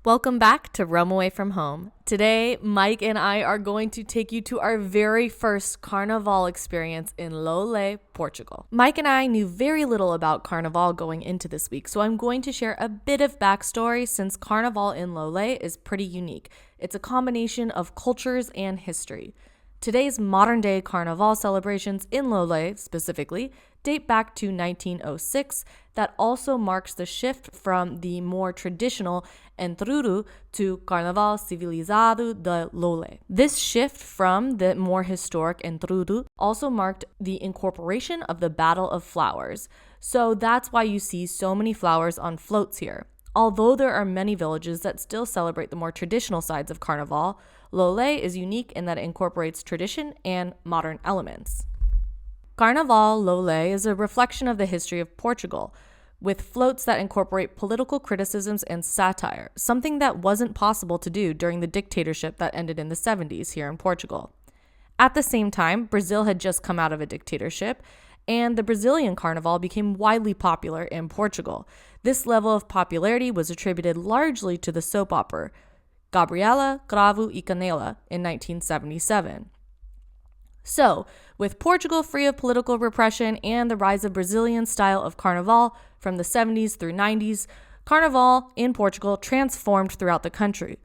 Welcome back to Roam Away From Home. Today, Mike and I are going to take you to our very first Carnaval experience in Loulé, Portugal. Mike and I knew very little about Carnaval going into this week, so I'm going to share a bit of backstory since Carnaval in Loulé is pretty unique. It's a combination of cultures and history. Today's modern-day Carnaval celebrations in Loulé, specifically, date back to 1906. That also marks the shift from the more traditional Entruru to Carnaval Civilizado de Loulé. This shift from the more historic Entruru also marked the incorporation of the Battle of Flowers. So that's why you see so many flowers on floats here. Although there are many villages that still celebrate the more traditional sides of Carnaval, Loulé is unique in that it incorporates tradition and modern elements. Carnaval Loulé is a reflection of the history of Portugal, with floats that incorporate political criticisms and satire, something that wasn't possible to do during the dictatorship that ended in the 70s here in Portugal. At the same time, Brazil had just come out of a dictatorship, and the Brazilian Carnival became widely popular in Portugal. This level of popularity was attributed largely to the soap opera Gabriela, Cravo e Canela in 1977. So, with Portugal free of political repression and the rise of Brazilian style of Carnaval from the 70s through 90s, Carnaval in Portugal transformed throughout the country.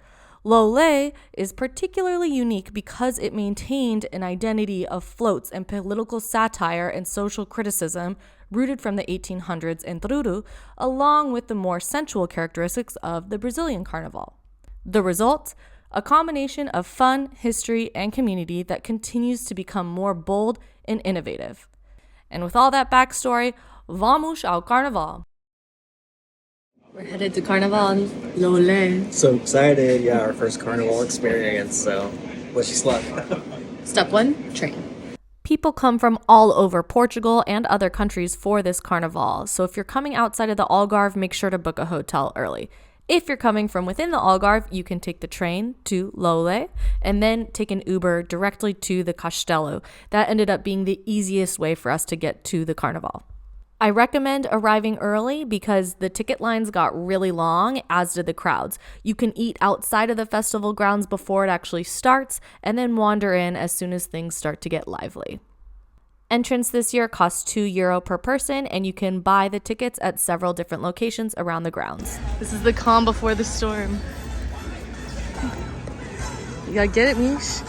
Loulé is particularly unique because it maintained an identity of floats and political satire and social criticism rooted from the 1800s Entruru, along with the more sensual characteristics of the Brazilian Carnival. The result? A combination of fun, history, and community that continues to become more bold and innovative. And with all that backstory, vamos ao Carnaval. We're headed to Carnaval in Loulé. So excited. Yeah, our first Carnival experience. So, what's your slot? Step 1, train. People come from all over Portugal and other countries for this Carnaval. So if you're coming outside of the Algarve, make sure to book a hotel early. If you're coming from within the Algarve, you can take the train to Loulé and then take an Uber directly to the Castelo. That ended up being the easiest way for us to get to the Carnival. I recommend arriving early because the ticket lines got really long, as did the crowds. You can eat outside of the festival grounds before it actually starts and then wander in as soon as things start to get lively. Entrance this year costs €2 per person, and you can buy the tickets at several different locations around the grounds. This is the calm before the storm. You gotta get it, Mish.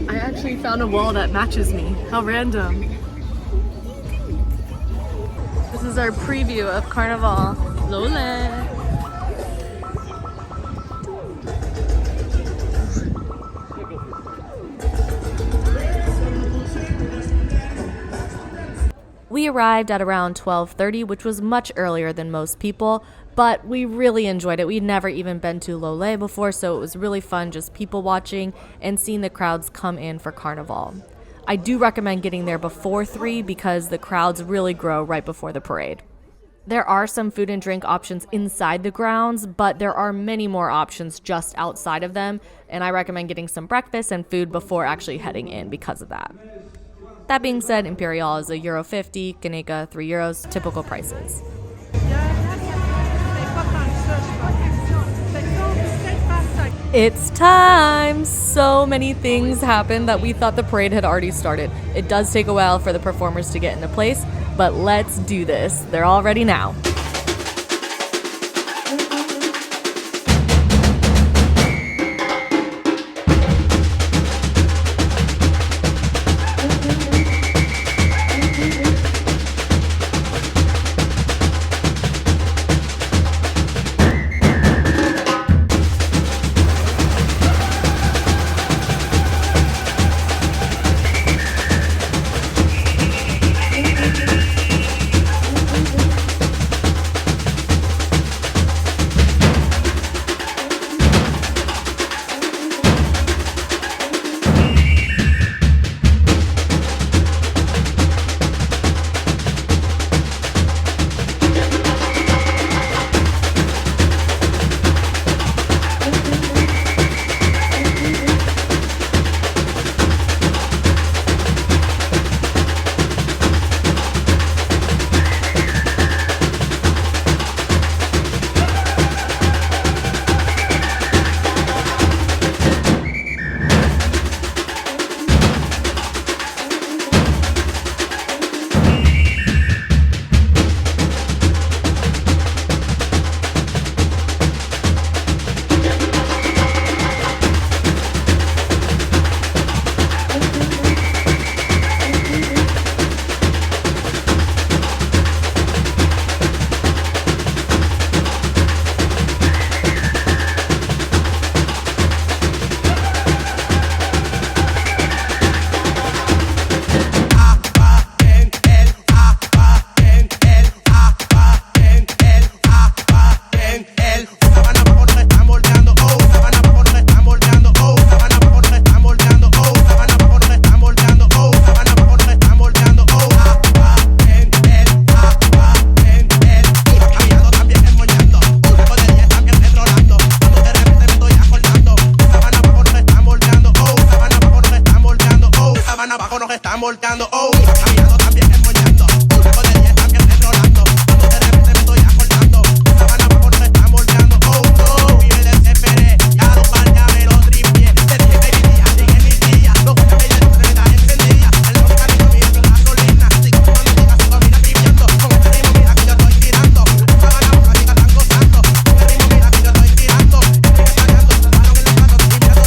I actually found a wall that matches me. How random. This is our preview of Carnaval Loulé. We arrived at around 12:30, which was much earlier than most people, but we really enjoyed it. We'd never even been to Loulé before, so it was really fun just people watching and seeing the crowds come in for Carnival. I do recommend getting there before 3 because the crowds really grow right before the parade. There are some food and drink options inside the grounds, but there are many more options just outside of them, and I recommend getting some breakfast and food before actually heading in because of that. That being said, Imperial is €1.50, Caneca €3, typical prices. It's time! So many things happened that we thought the parade had already started. It does take a while for the performers to get into place, but let's do this. They're all ready now. están volteando, oh, caminando también enmoñando. Un saco de 10 también enrolando. Cuando de repente me estoy acordando. Esa van abajo nos están volteando, oh, no. Y me desesperé, ya dos par ya me lo tripié. Te dije que mi día sigue mi día. Los guantes me dieron tremenda encendida. El loco carrito mío sin gasolina. Sigo fumando toda su comida tripiendo. Con este ritmo mira que yo estoy tirando. Esa van abajo las chicas están gozando. Con el ritmo mira que yo estoy tirando. Estoy ensayando, pararon en los platos. Y mira todo el mundo lo que quiere que suene.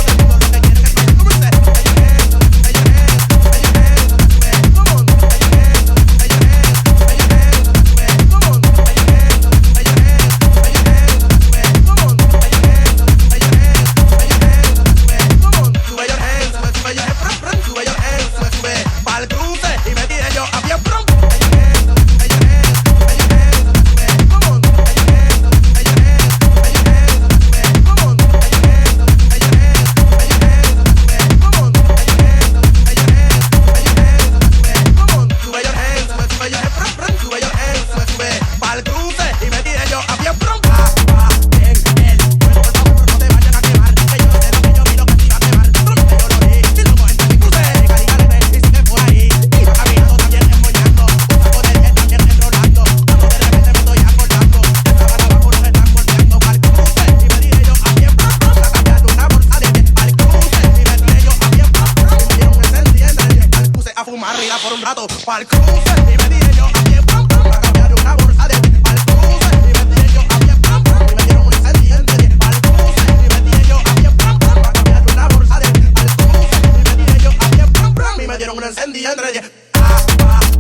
¿Cómo dice? Por un rato, pa'l cruce, y me tiré yo a pie, pam, pam, a cambiar una bolsa de pa'l cruce, y me tiré yo a pie, pam, pam, y me dieron un incendiente, pa'l cruce, y me tiré yo a pie, pam, pam, a cambiar una bolsa de pa'l cruce, y me tiré yo a pie, pam, pam, y me dieron un incendiente,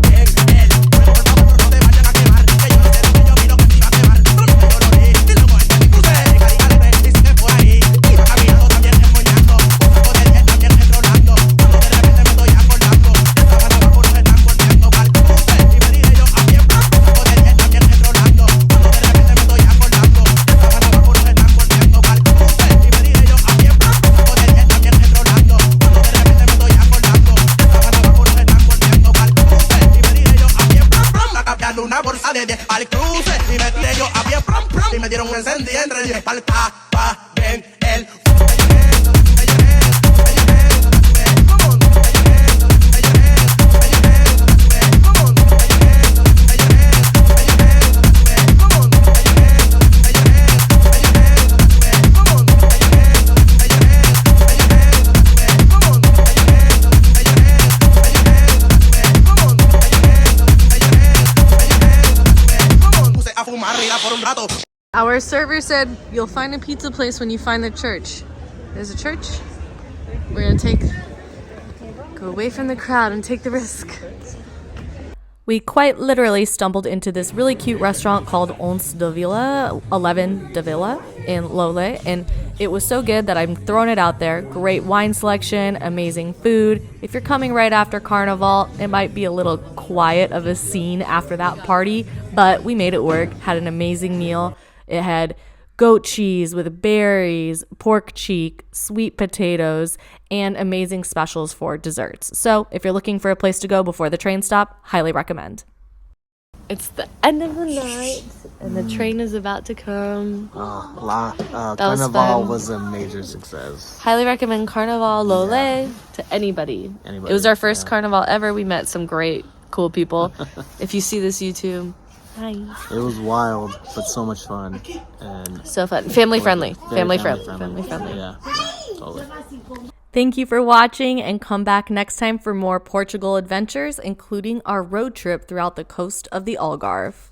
bien, el fuego por favor no te vayan a quemar, que yo no sé lo que yo vi lo que te iba a quemar, pero yo lo vi, y luego este mi cruce, caricarete, y sigue por ahí, iba caminando también emmoñando, un saco de 10 también enrolando, cuando de repente me estoy acordando, estaban abajo nos están volteando pa'l cruce, y me tiré yo a pie, pam, un saco de 10 también enrolando, cuando de repente me estoy acordando, estaban abajo nos están volteando pa'l cruce, y me tiré yo a pie, pam, un saco de 10 también enrolando, cuando de repente me estoy acordando, estaban abajo nos están volteando pa'l cruce, y me tiré yo a pie, pam, pam, a cambiarle una bolsa de 10 pa'l cruce, y me tiré yo a pie, pam, pam, y me dieron un encendiente, pa'l bien, el puse a fumar rira por un rato. Our server said you'll find a pizza place when you find the church. There's a church. We're gonna go away from the crowd and take the risk. We quite literally stumbled into this really cute restaurant called 11 de Villa in Loule, and it was so good that I'm throwing it out there. Great wine selection, amazing food. If you're coming right after Carnaval, it might be a little quiet of a scene after that party, but we made it work, had an amazing meal. It had goat cheese with berries, pork cheek, sweet potatoes, and amazing specials for desserts. So if you're looking for a place to go before the train stop, highly recommend. It's the end of the night, and the train is about to come. Carnaval was a major success. Highly recommend Carnaval Loulé to anybody. It was our first Carnaval ever. We met some great, cool people. If you see this YouTube, hi. It was wild, but so much fun. And So fun. Family friendly. very Family friendly. Yeah, totally. Thank you for watching, and come back next time for more Portugal adventures, including our road trip throughout the coast of the Algarve.